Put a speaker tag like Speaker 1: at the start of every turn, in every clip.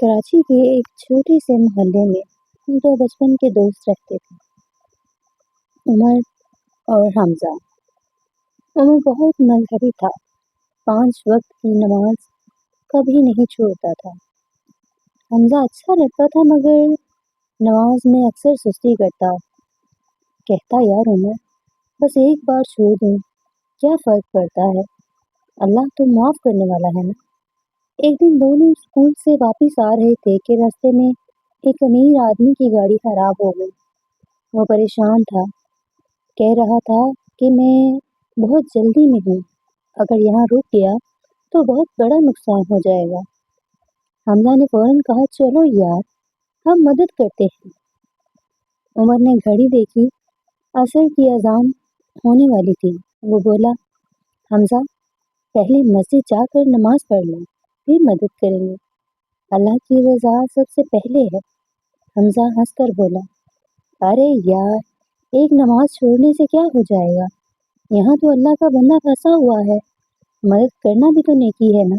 Speaker 1: कराची के एक छोटे से मोहल्ले में दो बचपन के दोस्त रहते थे, उमर और हमजा। उमर बहुत मजहबी था, 5 वक्त की नमाज कभी नहीं छोड़ता था। हमजा अच्छा लड़का था मगर नमाज में अक्सर सुस्ती करता। कहता, यार उमर, बस एक बार छोड़ दूँ, क्या फ़र्क पड़ता है, अल्लाह तो माफ़ करने वाला है ना। एक दिन दोनों स्कूल से वापस आ रहे थे कि रास्ते में एक अमीर आदमी की गाड़ी खराब हो गई। वो परेशान था, कह रहा था कि मैं बहुत जल्दी में हूँ, अगर यहाँ रुक गया तो बहुत बड़ा नुकसान हो जाएगा। हमजा ने फौरन कहा, चलो यार, हम मदद करते हैं। उमर ने घड़ी देखी, असर की अजान होने वाली थी। वो बोला, हमजा, पहले मस्जिद जाकर नमाज पढ़ लें, फिर मदद करेंगे, अल्लाह की रज़ा सबसे पहले है। हमजा हंसकर बोला, अरे यार, एक नमाज छोड़ने से क्या हो जाएगा, यहाँ तो अल्लाह का बंदा फंसा हुआ है, मदद करना भी तो नेकी है ना।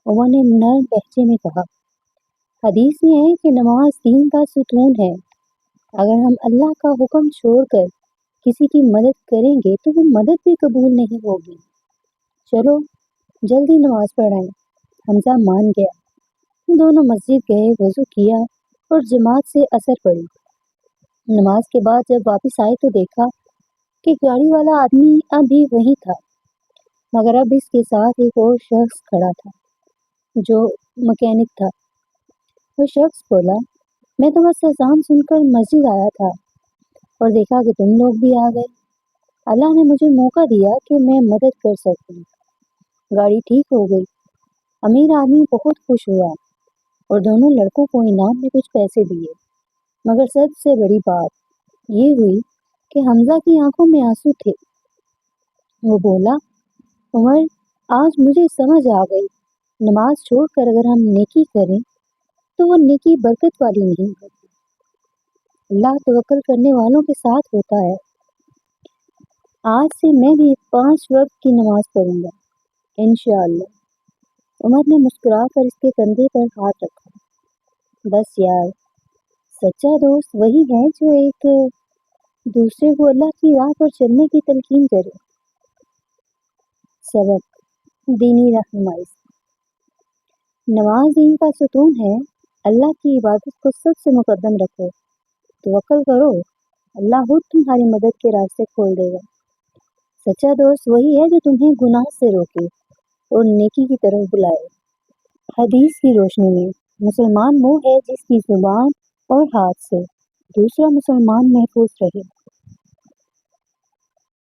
Speaker 1: उमर ने नर्म लहजे में कहा, हदीस में है कि नमाज दीन का सुतून है, अगर हम अल्लाह का हुक्म छोड़कर किसी की मदद करेंगे तो वो मदद भी कबूल नहीं होगी। चलो जल्दी नमाज पढ़ाएं। हमजा मान गया। दोनों मस्जिद गए, वज़ू किया और जमात से असर पड़ी। नमाज के बाद जब वापस आए तो देखा कि गाड़ी वाला आदमी अभी वहीं था, मगर अब इसके साथ एक और शख्स खड़ा था जो मैकेनिक था। वो शख्स बोला, मैं तो बस अज़ान सुनकर मस्जिद आया था और देखा कि तुम लोग भी आ गए। अल्लाह ने मुझे मौका दिया कि मैं मदद कर सकूं। गाड़ी ठीक हो गई। अमीर आदमी बहुत खुश हुआ और दोनों लड़कों को इनाम में कुछ पैसे दिए। मगर सबसे बड़ी बात ये हुई कि हमजा की आंखों में आंसू थे। वो बोला, उमर, आज मुझे समझ आ गई, नमाज छोड़कर अगर हम नेकी करें तो वो नेकी बरकत वाली नहीं होती। अल्लाह तवक्कल करने वालों के साथ होता है। आज से मैं भी 5 वक्त की नमाज पढ़ूंगा, इंशाअल्लाह। उमर ने मुस्कुराकर इसके कंधे पर हाथ रखा। बस यार, सच्चा दोस्त वही है जो एक दूसरे को अल्लाह की राह पर चलने की तलकीन करे। सबक, दीनी रहनुमाई। नमाज दीन का सुतून है, अल्लाह की इबादत को सबसे मुकद्दम रखो, तवक्कल करो, अल्लाह खुद तुम्हारी मदद के रास्ते खोल देगा। सच्चा दोस्त वही है जो तुम्हें गुनाह से रोके और नेकी की तरफ बुलाए। हदीस की रोशनी में मुसलमान वो है जिसकी जुबान और हाथ से दूसरा मुसलमान महफूज रहे।